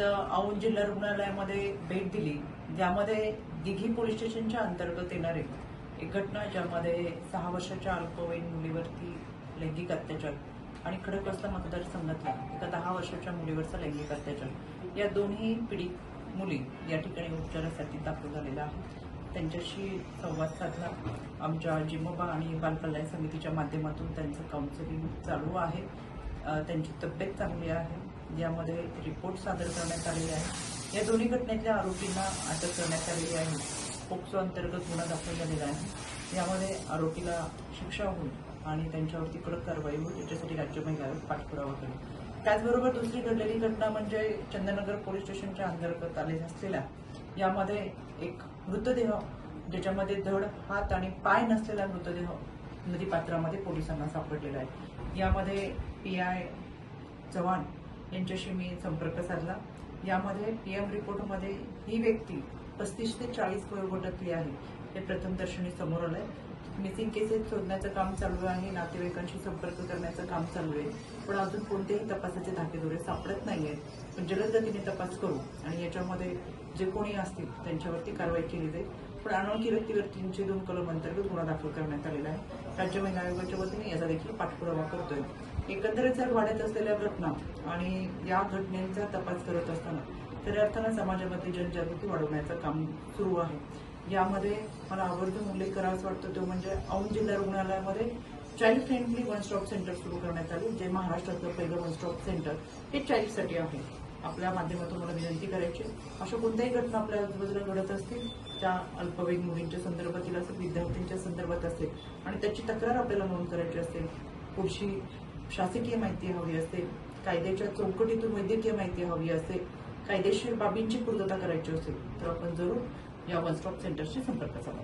औंध जिल्हा रुग्णालयामध्ये भेट दिली, ज्यामध्ये दिघी पोलीस स्टेशनच्या अंतर्गत येणारे एक घटना, ज्यामध्ये 6 वर्षाच्या अल्पवयीन मुलीवरती लैंगिक अत्याचार आणि खडकवासला मतदारसंघातल्या एका 10 वर्षाच्या मुलीवरचा लैंगिक अत्याचार, या दोन्ही पीडित मुली या ठिकाणी उपचारासाठी दाखल झालेल्या आहेत. त्यांच्याशी संवाद साधला. आमच्या जिमोबा आणि बालकल्याण समितीच्या माध्यमातून त्यांचं काउन्सिलिंग चालू आहे. त्यांची तब्येत चांगली आहे. यामध्ये रिपोर्ट सादर करण्यात आलेले आहे. या दोन्ही घटनेतल्या आरोपींना अटक करण्यात आलेली आहे. पोक्सो अंतर्गत गुन्हा दाखल झालेला आहे. यामध्ये आरोपीला शिक्षा होईल आणि त्यांच्यावरती कडक कारवाई होईल, याच्यासाठी राज्य महिला आयोग पाठपुरावा करेल. त्याचबरोबर दुसरी घडलेली घटना म्हणजे चंदननगर पोलीस स्टेशनच्या अंतर्गत आले असलेल्या यामध्ये एक मृतदेह, ज्याच्यामध्ये धड, हात आणि पाय नसलेला मृतदेह नदीपात्रामध्ये पोलिसांना सापडलेला आहे. यामध्ये PI चव्हाण यांच्याशी मी संपर्क साधला. यामध्ये PM रिपोर्टमध्ये ही व्यक्ती 35 ते 40 वयोगटातली आहे हे प्रथमदर्शनी समोर आलंय. मिसिंग केसेस शोधण्याचं काम चालू आहे. नातेवाईकांशी संपर्क करण्याचं काम चालू आहे. पण अजून कोणतेही तपासाचे धाकेदोरे सापडत नाहीयेत. पण जलद गतीने तपास करू आणि याच्यामध्ये जे कोणी असतील त्यांच्यावरती कारवाई केली जाईल. पण अनोळखी व्यक्तीवरती 302 कलम अंतर्गत गुन्हा दाखल करण्यात आलेला आहे. राज्य महिला आयोगाच्या वतीने याचा देखील पाठपुरावा करतोय. एकंदरीत जर वाढत असलेल्या घटना आणि या घटनेचा तपास करत असताना खऱ्या अर्थानं समाजामध्ये जनजागृती वाढवण्याचं काम सुरू आहे. यामध्ये मला आवर्जून उल्लेख करावासा वाटतो तो म्हणजे औंध जिल्हा रुग्णालयामध्ये child friendly one stop centre सुरू करण्यात आले, जे महाराष्ट्रातलं पहिलं वन स्टॉप सेंटर हे चाइल्डसाठी आहे. आपल्या माध्यमातून मला विनंती करायची, अशा कोणत्याही घटना आपल्या आजूबाजूला घडत असतील, त्या अल्पवयीन मुलींच्या संदर्भातील असेल, विद्यार्थ्यांच्या संदर्भात असेल आणि त्याची तक्रार आपल्याला नोंद करायची असेल, पुढची शासकीय माहिती हवी असेल, कायद्याच्या चौकटीतून वैद्यकीय माहिती हवी असेल, कायदेशीर बाबींची पूर्तता करायची असेल, तर आपण जरूर या वन स्टॉप सेंटरशी संपर्क साधा.